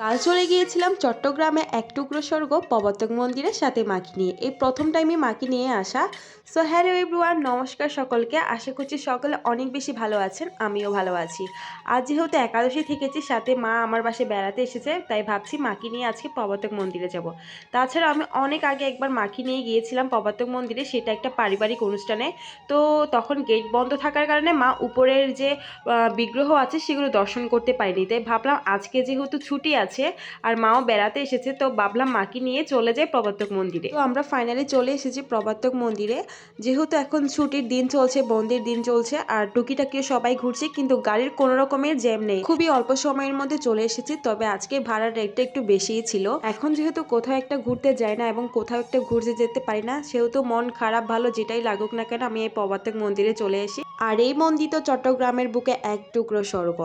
কাল চলে গিয়েছিলাম চট্টগ্রামে এক টুকরো স্বর্গ প্রবর্তক মন্দিরের সাথে মাকে নিয়ে। এই প্রথম টাইমে মাকে নিয়ে আসা। সো হ্যালো এভরিওয়ান, নমস্কার সকলকে। আশা করছি সকলে অনেক বেশি ভালো আছেন, আমিও ভালো আছি। আজ যেহেতু একাদশী থেকেছি, সাথে মা আমার বাসায় বেড়াতে এসেছে, তাই ভাবছি মাকে নিয়ে আজকে প্রবর্তক মন্দিরে যাব। তাছাড়া আমি অনেক আগে একবার মাকে নিয়ে গিয়েছিলাম প্রবর্তক মন্দিরে, সেটা একটা পারিবারিক অনুষ্ঠানে। তো তখন গেট বন্ধ থাকার কারণে মা উপরের যে বিগ্রহ আছে সেগুলো দর্শন করতে পারিনি, তাই ভাবলাম আজকে যেহেতু ছুটি আছে আর মাও বেড়াতে এসেছে, তো ভাবলাম মাকে নিয়ে চলে যাই প্রবর্তক মন্দিরে। তো আমরা ফাইনালি চলে এসেছি প্রবর্তক মন্দিরে। যেহেতু এখন ছুটির দিন চলছে, বন্ধের দিন চলছে, আর টুকিটাকিও সবাই ঘুরছে, কিন্তু গাড়ির কোনো রকমের জ্যাম নেই, খুবই অল্প সময়ের মধ্যে চলে এসেছি। তবে আজকে ভাড়ার রেটটা একটু বেশিই ছিল। এখন যেহেতু কোথাও একটা ঘুরতে যাই না এবং কোথাও একটা ঘুরতে যেতে পারি না, সেহেতু মন খারাপ ভালো যেটাই লাগুক না কেন, আমি এই প্রবর্তক মন্দিরে চলে আসি। আর এই মন্দির তো চট্টগ্রামের বুকে এক টুকরো স্বর্গ।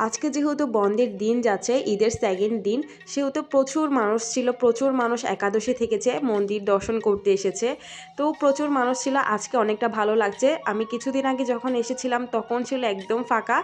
আজকে যেহেতু বন্ধের দিন যাচ্ছে, ঈদের সেকেন্ড দিন, সেহেতু প্রচুর মানুষ ছিল, প্রচুর মানুষ একাদশী থেকেছে, মন্দির দর্শন করতে এসেছে। তো প্রচুর মানুষ ছিল, আজকে অনেকটা ভালো লাগছে। আমি কিছুদিন আগে যখন এসেছিলাম তখন ছিল একদম ফাঁকা,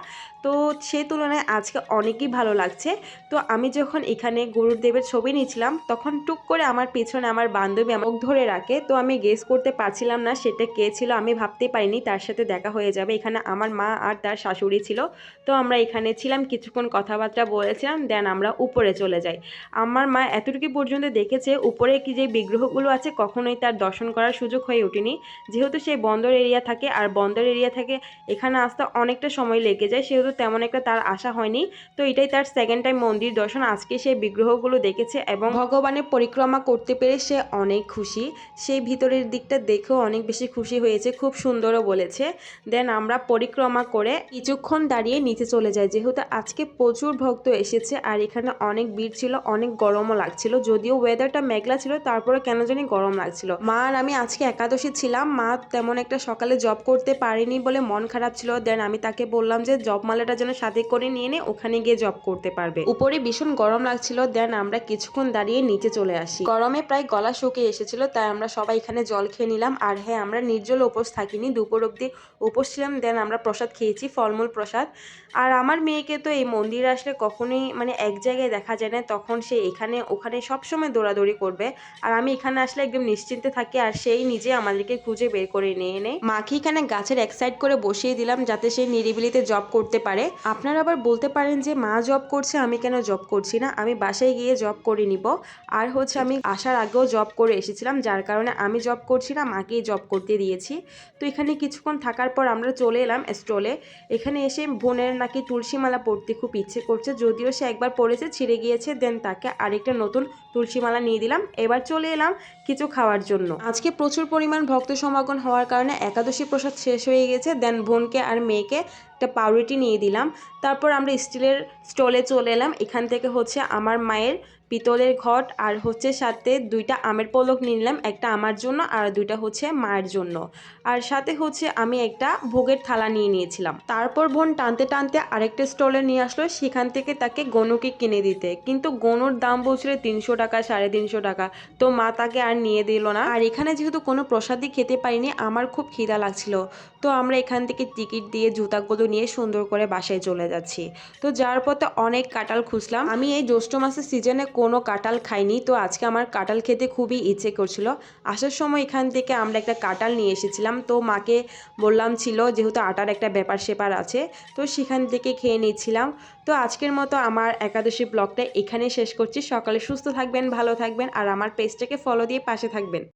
তো সেই তুলনায় আজকে অনেকই ভালো লাগছে। তো আমি যখন এখানে গুরুদেবের ছবি নিয়েছিলাম, তখন টুক করে আমার পেছনে আমার বান্ধবী আমাকে ধরে রাখে। তো আমি গেস করতে পারছিলাম না সেটা কে ছিল, আমি ভাবতেই পারিনি তার সাথে দেখা হয়ে যাবে। এখানে আমার মা আর তার শাশুড়ি ছিল। তো আমরা এখানে ছিলাম, কিছুক্ষণ কথাবার্তা বলেছিলাম, দেন আমরা উপরে চলে যাই। আমার মা এতটুকু পর্যন্ত দেখেছে, উপরে কি যে বিগ্রহগুলো আছে কখনোই তার দর্শন করার সুযোগ হয়ে ওঠেনি। যেহেতু সেই বন্দর এরিয়া থাকে, আর বন্দর এরিয়া থেকে এখানে আসতে অনেকটা সময় লেগে যায়, সেহেতু তেমন একটা তার আসা হয়নি। তো এটাই তার সেকেন্ড টাইম মন্দির দর্শন। আজকে সেই বিগ্রহগুলো দেখেছে এবং ভগবানের পরিক্রমা করতে পেরে সে অনেক খুশি। সেই ভিতরের দিকটা দেখেও অনেক বেশি খুশি হয়েছে, খুব সুন্দরও বলেছে। দেন আমরা পরিক্রমা করে কিছুক্ষণ দাঁড়িয়ে নিচে চলে যাই, যেহেতু আজকে প্রচুর ভক্ত এসেছে আর এখানে অনেক ভিড় ছিল, অনেক গরমও লাগছিল। যদিও ওয়েদারটা মেঘলা ছিল, তারপরে কেন জানি গরম লাগছিল। মা আর আমি আজকে একাদশী ছিলাম, মা তেমন একটা সকালে জব করতে পারেনি বলে মন খারাপ ছিল। দেন আমি তাকে বললাম যে জব মালাটা যেন সাথে করে নিয়ে নে, ওখানে গিয়ে জব করতে পারবে। উপরে ভীষণ গরম লাগছিল। দেন আমরা কিছুক্ষণ দাঁড়িয়ে নিচে চলে আসি। গরমে প্রায় গলা শুকিয়ে এসেছিল, তাই আমরা সবাই এখানে জল খেয়ে নিলাম। আর হ্যাঁ, আমরা নির্জল উপোস থাকিনি, দুপুর অব্দি উপোস ছিলাম। দেন আমরা প্রসাদ খেয়েছি, ফলমূল প্রসাদ। আর আমার মেয়েকে তো এই মন্দিরে আসলে কখনোই মানে এক জায়গায় দেখা যায় না, তখন সে এখানে ওখানে সবসময় দৌড়াদৌড়ি করবে। আর আমি এখানে আসলে একদম নিশ্চিন্তে থাকি, আর সেই নিজে আমাদেরকে খুঁজে বের করে নিয়ে এনে মাকে এখানে গাছের এক সাইড করে বসিয়ে দিলাম, যাতে সে নিরিবিলিতে জব করতে পারে। আপনারা আবার বলতে পারেন যে মা জব করছে, আমি কেন জব করছি না? আমি বাসায় গিয়ে জব করে নিব। আর হচ্ছে আমি আসার আগেও জব করে এসেছিলাম, যার কারণে আমি জব করছি না, মাকেই জব করতে দিয়েছি। তো এখানে কিছুক্ষণ থাকার পর আমরা চলে এলাম স্টলে। এখানে এসে বোনের নাকি তুলসী মালা পরতে খুব ইচ্ছে করছে, যদিও সে একবার পরেছে, ছিঁড়ে গিয়েছে। দেন তাকে আরেকটা নতুন তুলসী মালা নিয়ে দিলাম। এবার চলে এলাম কিছু খাওয়ার জন্য। আজকে প্রচুর পরিমাণ ভক্ত সমাগম হওয়ার কারণে একাদশী প্রসাদ শেষ হয়ে গেছে। দেন বোনকে আর মেয়েকে একটা পাউরুটি নিয়ে দিলাম। তারপর আমরা স্টিলের স্টলে চলে এলাম। এখান থেকে হচ্ছে আমার মায়ের পিতলের ঘট, আর হচ্ছে সাথে দুইটা আমের পলক নিয়ে নিলাম, একটা আমার জন্য আর দুইটা হচ্ছে মায়ের জন্য। আর সাথে হচ্ছে আমি একটা ভোগের থালা নিয়ে নিয়েছিলাম। তারপর বোন টানতে টানতে আরেকটা স্টলে নিয়ে আসলো, সেখান থেকে তাকে গনুকে কিনে দিতে, কিন্তু গনুর দাম বলছিল 300 টাকা, 350 টাকা। তো মা তাকে আর নিয়ে দিল না। আর এখানে যেহেতু কোনো প্রসাদই খেতে পারিনি, আমার খুব খিদা লাগছিল। তো আমরা এখান থেকে টিকিট দিয়ে জুতাগুলো নিয়ে সুন্দর করে বাসায় চলে যাচ্ছি। তো যার পথে অনেক কাঁঠাল খুঁজলাম। আমি এই জ্যৈষ্ঠ মাসের সিজনে কোনো কাঁঠাল খাইনি, তো আজকে আমার কাঁঠাল খেতে খুবই ইচ্ছে করছিল। আসার সময় এখান থেকে আমরা একটা কাঁঠাল নিয়ে এসেছিলাম, তো মাকে বললাম ছিল যেহেতু আটার একটা ব্যাপার সেপার আছে, তো সেখান থেকে খেয়ে নিচ্ছিলাম। তো আজকের মতো আমার একাদশী ব্লগটা এখানেই শেষ করছি। সকালে সুস্থ থাকবেন, ভালো থাকবেন, আর আমার পেজটাকে ফলো দিয়ে পাশে থাকবেন।